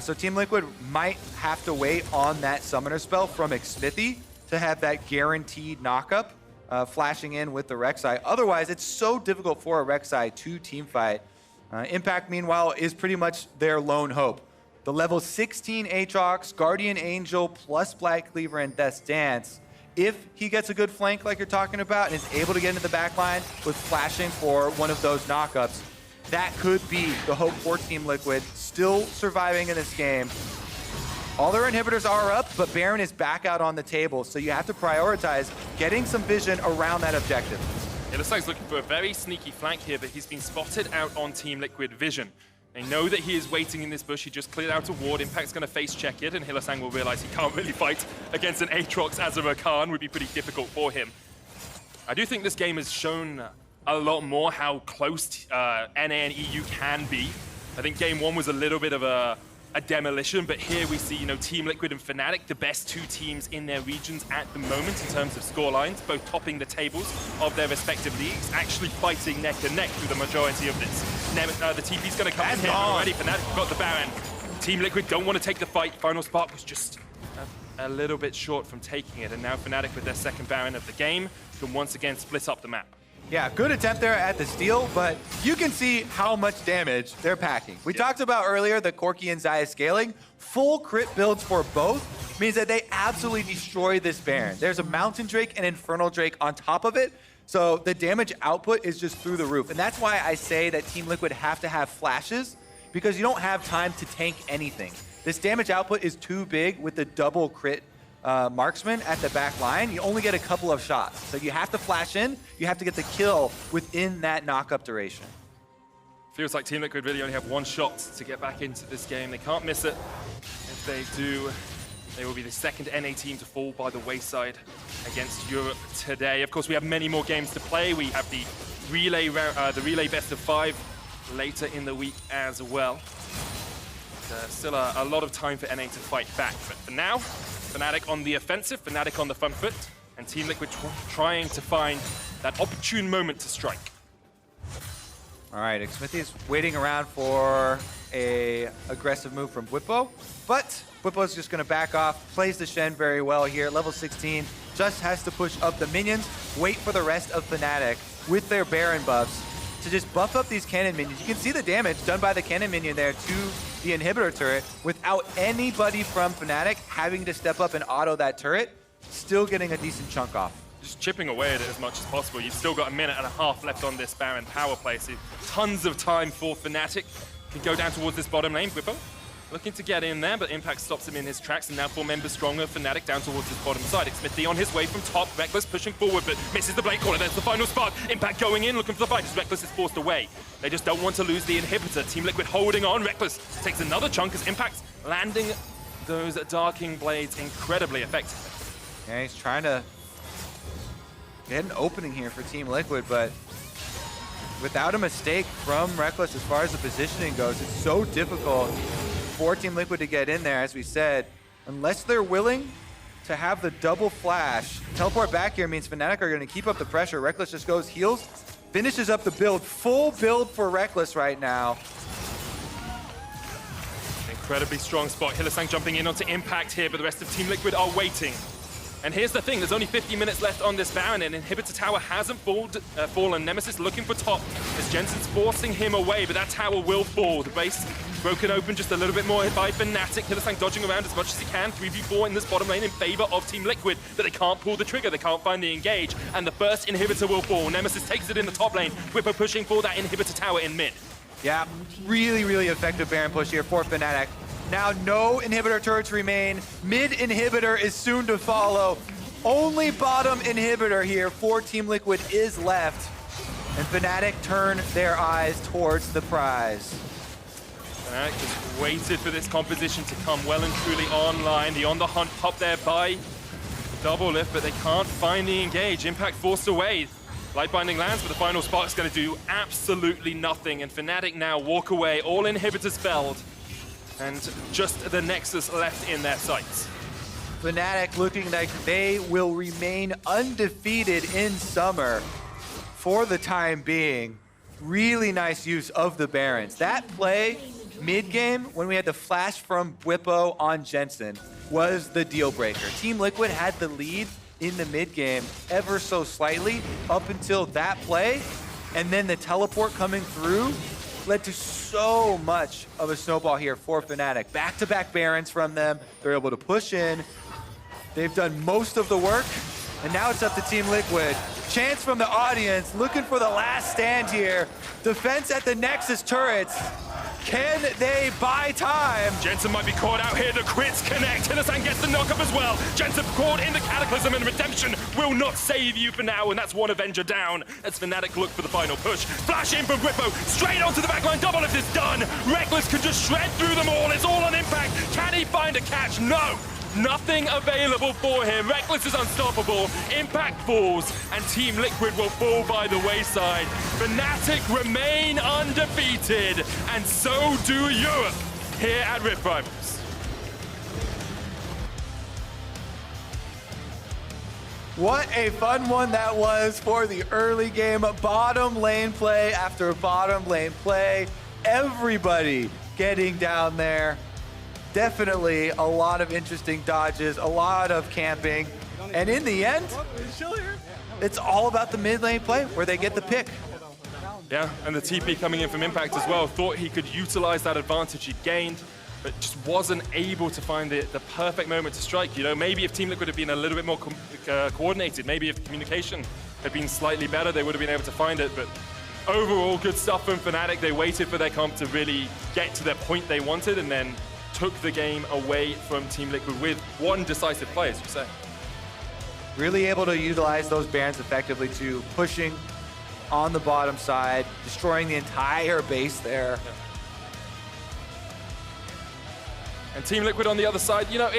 So Team Liquid might have to wait on that summoner spell from Xmithie to have that guaranteed knockup flashing in with the Rek'Sai. Otherwise, it's so difficult for a Rek'Sai to teamfight. Impact, meanwhile, is pretty much their lone hope. The level 16 Aatrox, Guardian Angel, plus Black Cleaver and Death's Dance. If he gets a good flank like you're talking about and is able to get into the backline with flashing for one of those knockups, that could be the hope for Team Liquid, still surviving in this game. All their inhibitors are up, but Baron is back out on the table, so you have to prioritize getting some vision around that objective. Hylissang's looking for a very sneaky flank here, but he's been spotted out on Team Liquid vision. They know that he is waiting in this bush. He just cleared out a ward. Impact's going to face check it, and Hylissang will realize he can't really fight against an Aatrox as a Rakan. Would be pretty difficult for him. I do think this game has shown a lot more how close NA and EU can be. I think game 1 was a little bit of a demolition, but here we see, Team Liquid and Fnatic, the best 2 teams in their regions at the moment in terms of score lines, both topping the tables of their respective leagues, actually fighting neck and neck through the majority of this. The TP's going to come in here already. Fnatic got the Baron. Team Liquid don't want to take the fight. Final Spark was just a little bit short from taking it, and now Fnatic with their second Baron of the game can once again split up the map. Yeah, good attempt there at the steal, but you can see how much damage they're packing. We talked about earlier the Corki and Xayah scaling. Full crit builds for both means that they absolutely destroy this Baron. There's a Mountain Drake and Infernal Drake on top of it, so the damage output is just through the roof. And that's why I say that Team Liquid have to have flashes, because you don't have time to tank anything. This damage output is too big with the double crit marksman at the back line. You only get a couple of shots. So you have to flash in, you have to get the kill within that knock-up duration. Feels like Team Liquid really only have 1 shot to get back into this game. They can't miss it. If they do, they will be the second NA team to fall by the wayside against Europe today. Of course, we have many more games to play. We have the relay best of 5 later in the week as well. Still a lot of time for NA to fight back. But for now, Fnatic on the offensive, Fnatic on the front foot, and Team Liquid trying to find that opportune moment to strike. All right, Xmithie is waiting around for a aggressive move from Bwipo, but Bwipo's just going to back off, plays the Shen very well here at level 16, just has to push up the minions, wait for the rest of Fnatic with their Baron buffs to just buff up these cannon minions. You can see the damage done by the cannon minion there to the inhibitor turret without anybody from Fnatic having to step up and auto that turret, still getting a decent chunk off. Just chipping away at it as much as possible. You've still got a minute and a half left on this Baron power play, so tons of time for Fnatic. Can go down towards this bottom lane. Bwipo looking to get in there, but Impact stops him in his tracks, and now 4 members stronger. Fnatic down towards his bottom side. Xmithie on his way from top. Rekkles pushing forward, but misses the blade caller. There's the final spark. Impact going in, looking for the fight as Rekkles is forced away. They just don't want to lose the inhibitor. Team Liquid holding on. Rekkles takes another chunk as Impact landing those Darking Blades incredibly effective. Yeah, he's trying to get an opening here for Team Liquid, but without a mistake from Rekkles as far as the positioning goes, it's so difficult for Team Liquid to get in there, as we said, unless they're willing to have the double flash. Teleport back here means Fnatic are going to keep up the pressure. Rekkles just goes, heals, finishes up the build. Full build for Rekkles right now. Incredibly strong spot. Hylissang jumping in onto Impact here, but the rest of Team Liquid are waiting. And here's the thing, there's only 50 minutes left on this Baron, and Inhibitor Tower hasn't fallen. Nemesis looking for top as Jensen's forcing him away, but that tower will fall. The base broken open just a little bit more by Fnatic. Hylissang dodging around as much as he can. 3v4 in this bottom lane in favor of Team Liquid, but they can't pull the trigger, they can't find the engage, and the first inhibitor will fall. Nemesis takes it in the top lane. Bwipo pushing for that Inhibitor Tower in mid. Yeah, really, really effective Baron push here for Fnatic. Now no inhibitor turrets remain. Mid inhibitor is soon to follow. Only bottom inhibitor here for Team Liquid is left. And Fnatic turn their eyes towards the prize. Fnatic just waited for this composition to come well and truly online. The on the hunt pop there by DoubleLift, but they can't find the engage. Impact forced away. Light Binding lands, but the final spark's going to do absolutely nothing. And Fnatic now walk away, all inhibitors felled. And just the Nexus left in their sights. Fnatic looking like they will remain undefeated in summer for the time being. Really nice use of the Barons. That play mid-game when we had the flash from Bwipo on Jensen was the deal breaker. Team Liquid had the lead in the mid-game ever so slightly up until that play, and then the teleport coming through led to so much of a snowball here for Fnatic. Back-to-back Barons from them. They're able to push in. They've done most of the work, and now it's up to Team Liquid. Chance from the audience, looking for the last stand here. Defense at the Nexus turrets. Can they buy time? Jensen might be caught out here. The crits connect. Hylissang gets the knock-up as well. Jensen caught in the Cataclysm, and redemption will not save you for now, and that's one Avenger down as Fnatic look for the final push. Flash in from Bwipo, straight onto the backline. DoubleLift is done. Rekkles can just shred through them all. It's all on Impact. Can he find a catch? No. Nothing available for him. Rekkles is unstoppable. Impact falls, and Team Liquid will fall by the wayside. Fnatic remain undefeated, and so do Europe here at Rift Rivals. What a fun one that was for the early game. Bottom lane play after bottom lane play. Everybody getting down there. Definitely a lot of interesting dodges, a lot of camping. And in the end, it's all about the mid lane play where they get the pick. Yeah, and the TP coming in from Impact as well. Thought he could utilize that advantage he gained, but just wasn't able to find the perfect moment to strike. You know, maybe if Team Liquid had been a little bit more coordinated, maybe if the communication had been slightly better, they would have been able to find it. But overall, good stuff from Fnatic. They waited for their comp to really get to the point they wanted and then took the game away from Team Liquid with one decisive play, as you say. Really able to utilize those bans effectively to pushing on the bottom side, destroying the entire base there. Yeah. And Team Liquid on the other side, you know,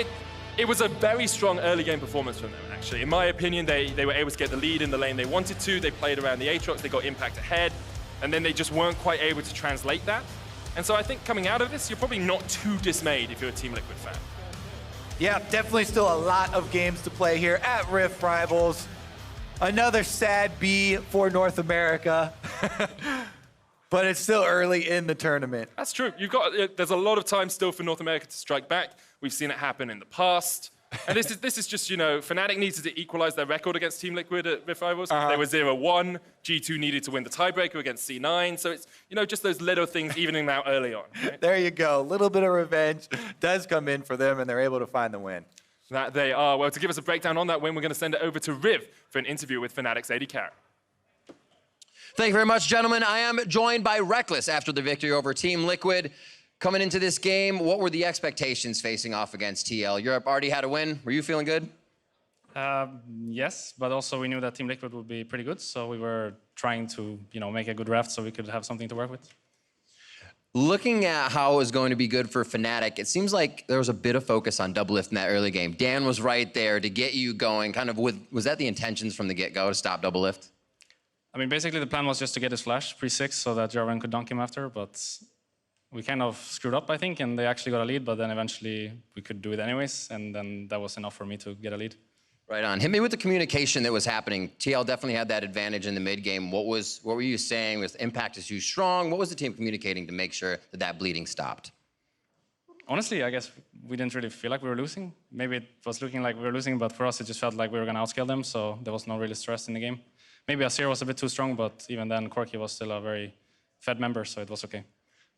it was a very strong early game performance from them, actually. In my opinion, they were able to get the lead in the lane they wanted to. They played around the Aatrox, they got Impact ahead, and then they just weren't quite able to translate that. And so I think coming out of this, you're probably not too dismayed if you're a Team Liquid fan. Yeah, definitely still a lot of games to play here at Rift Rivals. Another sad B for North America, but it's still early in the tournament. That's true. There's a lot of time still for North America to strike back. We've seen it happen in the past. And this is just, you know, Fnatic needed to equalize their record against Team Liquid at Rift Rivals. They were 0-1. G2 needed to win the tiebreaker against C9. So it's, you know, just those little things evening out early on. Right? There you go. A little bit of revenge does come in for them, and they're able to find the win. That they are. Well, to give us a breakdown on that win, we're going to send it over to Riv for an interview with Fnatic's AD carry. Thank you very much, gentlemen. I am joined by Rekkles after the victory over Team Liquid. Coming into this game, what were the expectations facing off against TL? Europe already had a win. Were you feeling good? Yes, but also we knew that Team Liquid would be pretty good, so we were trying to, you know, make a good draft so we could have something to work with. Looking at how it was going to be good for Fnatic, it seems like there was a bit of focus on DoubleLift in that early game. Dan was right there to get you going, kind of was that the intentions from the get-go to stop DoubleLift? I mean, basically the plan was just to get his flash pre-6 so that Jarvan could dunk him after, but we kind of screwed up, I think, and they actually got a lead, but then eventually we could do it anyways, and then that was enough for me to get a lead. Right on. Hit me with the communication that was happening. TL definitely had that advantage in the mid game. What were you saying? Was Impact is too strong? What was the team communicating to make sure that bleeding stopped? Honestly, I guess we didn't really feel like we were losing. Maybe it was looking like we were losing, but for us it just felt like we were going to outscale them, so there was no really stress in the game. Maybe Azir was a bit too strong, but even then Corki was still a very fed member, so it was okay.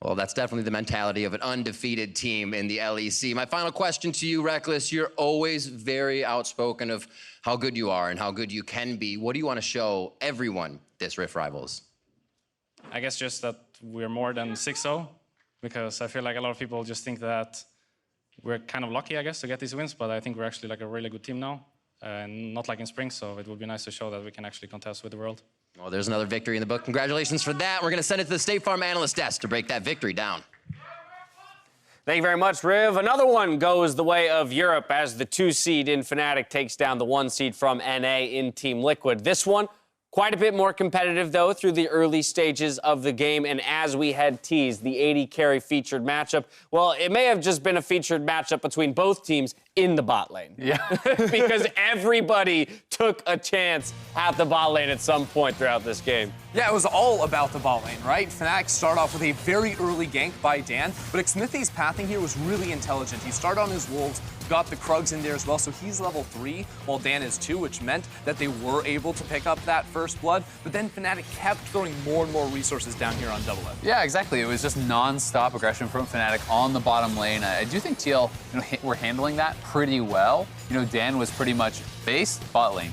Well, that's definitely the mentality of an undefeated team in the LEC. My final question to you, Rekkles. You're always very outspoken of how good you are and how good you can be. What do you want to show everyone this Rift Rivals? I guess just that we're more than 6-0, because I feel like a lot of people just think that we're kind of lucky, I guess, to get these wins, but I think we're actually like a really good team now, and not like in spring, so it would be nice to show that we can actually contest with the world. Well, there's another victory in the book. Congratulations for that. We're going to send it to the State Farm analyst desk to break that victory down. Thank you very much, Riv. Another one goes the way of Europe as the 2 seed in Fnatic takes down the 1 seed from NA in Team Liquid. This one, quite a bit more competitive, though, through the early stages of the game. And as we had teased, the AD carry featured matchup, well, it may have just been a featured matchup between both teams in the bot lane. Yeah. Because everybody took a chance at the bot lane at some point throughout this game. Yeah, it was all about the bot lane, right? Fnatic started off with a very early gank by Dan, but Xmithie's pathing here was really intelligent. He started on his wolves, got the Krugs in there as well, so he's level 3, while Dan is 2, which meant that they were able to pick up that first blood, but then Fnatic kept throwing more and more resources down here on DoubleLift. Yeah, exactly. It was just non-stop aggression from Fnatic on the bottom lane. I do think TL were handling that pretty well. You know, Dan was pretty much base, bot lane,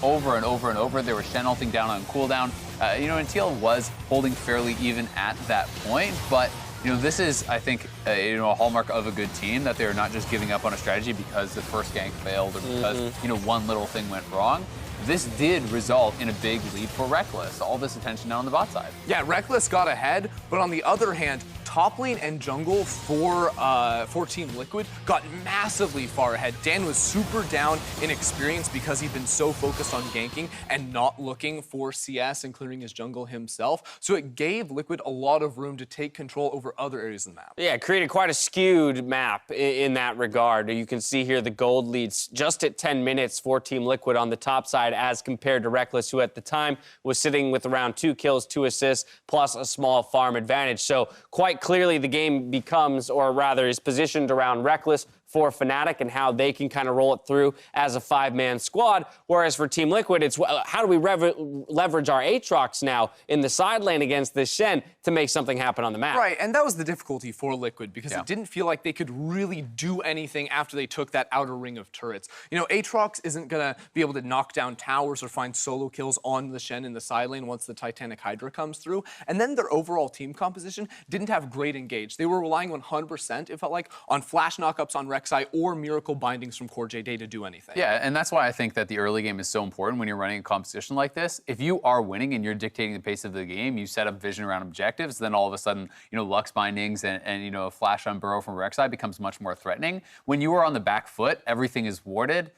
over and over and over. They were Shen ulting down on cooldown. You know, and TL was holding fairly even at that point, but you know, this is, I think, a hallmark of a good team, that they're not just giving up on a strategy because the first gank failed or because, you know, one little thing went wrong. This did result in a big lead for Rekkles. All this attention now on the bot side. Yeah, Rekkles got ahead, but on the other hand, top lane and jungle for Team Liquid got massively far ahead. Dan was super down in experience because he'd been so focused on ganking and not looking for CS and clearing his jungle himself. So it gave Liquid a lot of room to take control over other areas of the map. Yeah, it created quite a skewed map in that regard. You can see here the gold leads just at 10 minutes for Team Liquid on the top side as compared to Rekkles, who at the time was sitting with around 2 kills, 2 assists, plus a small farm advantage. So quite clearly the game becomes, or rather is positioned around Rekkles for Fnatic and how they can kind of roll it through as a 5-man squad. Whereas for Team Liquid, it's how do we leverage our Aatrox now in the side lane against this Shen to make something happen on the map. Right, and that was the difficulty for Liquid because it didn't feel like they could really do anything after they took that outer ring of turrets. You know, Aatrox isn't gonna be able to knock down towers or find solo kills on the Shen in the side lane once the Titanic Hydra comes through. And then their overall team composition didn't have great engage. They were relying 100%, it felt like, on flash knockups on Rek'Sai or miracle bindings from CoreJJ to do anything. Yeah, and that's why I think that the early game is so important when you're running a competition like this. If you are winning and you're dictating the pace of the game, you set up vision around objectives, then all of a sudden, you know, Lux bindings and you know, a flash on Burrow from Rek'Sai becomes much more threatening. When you are on the back foot, everything is warded.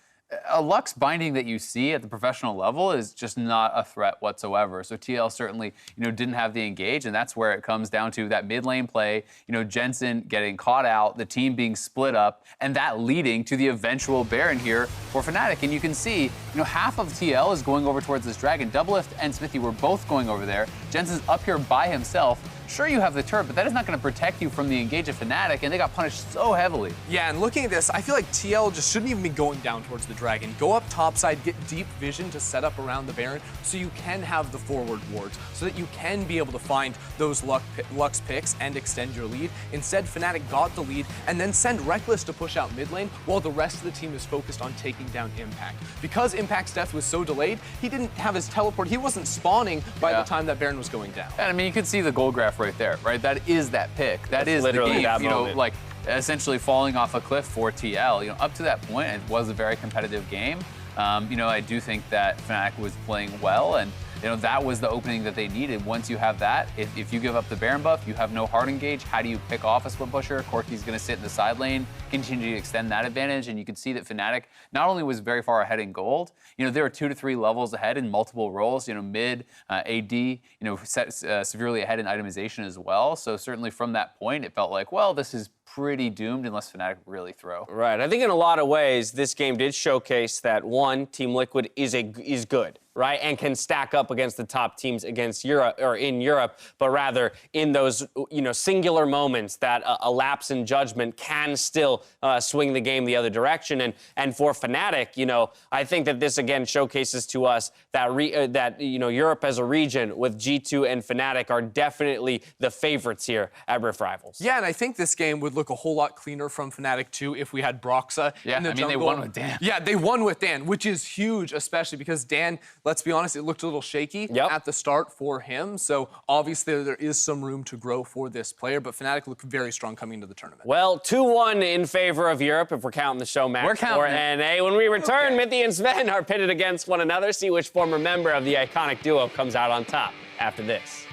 A Lux binding that you see at the professional level is just not a threat whatsoever. So TL certainly, you know, didn't have the engage, and that's where it comes down to that mid lane play, you know, Jensen getting caught out, the team being split up, and that leading to the eventual Baron here for Fnatic. And you can see, you know, half of TL is going over towards this dragon. DoubleLift and Xmithie were both going over there. Jensen's up here by himself. Sure, you have the turret, but that is not going to protect you from the engage of Fnatic, and they got punished so heavily. Yeah, and looking at this, I feel like TL just shouldn't even be going down towards the dragon. Go up topside, get deep vision to set up around the Baron so you can have the forward wards, so that you can be able to find those Lux picks and extend your lead. Instead, Fnatic got the lead and then send Rekkles to push out mid lane while the rest of the team is focused on taking down Impact. Because Impact's death was so delayed, he didn't have his teleport. He wasn't spawning by the time that Baron was going down. And I mean, you can see the goal graph right there, right? That is that pick. That's is literally the game, you know, moment. like essentially falling off a cliff for TL. You know, up to that point, it was a very competitive game. You know, I do think that Fnatic was playing well, and you know, that was the opening that they needed. Once you have that, if you give up the Baron buff, you have no hard engage. How do you pick off a split pusher? Corki's going to sit in the side lane, continue to extend that advantage, and you can see that Fnatic not only was very far ahead in gold, you know, they were 2 to 3 levels ahead in multiple roles. You know, mid, AD, you know, set severely ahead in itemization as well. So certainly from that point, it felt like, well, this is pretty doomed unless Fnatic really throw. Right. I think in a lot of ways, this game did showcase that, one, Team Liquid is good, right, and can stack up against the top teams against Europe or in Europe, but rather in those, you know, singular moments that a lapse in judgment can still swing the game the other direction. And for Fnatic, you know, I think that this again showcases to us that you know, Europe as a region with G2 and Fnatic are definitely the favorites here at Rift Rivals. Yeah, and I think this game would look a whole lot cleaner from Fnatic too if we had Broxa in the jungle. Yeah, I mean, they won with Dan. Yeah, they won with Dan, which is huge, especially because Dan, let's be honest, it looked a little shaky at the start for him. So obviously there is some room to grow for this player, but Fnatic looked very strong coming into the tournament. Well, 2-1 in favor of Europe if we're counting the show match for NA. When we return, Xmithie and Sven are pitted against one another. See which former member of the iconic duo comes out on top after this.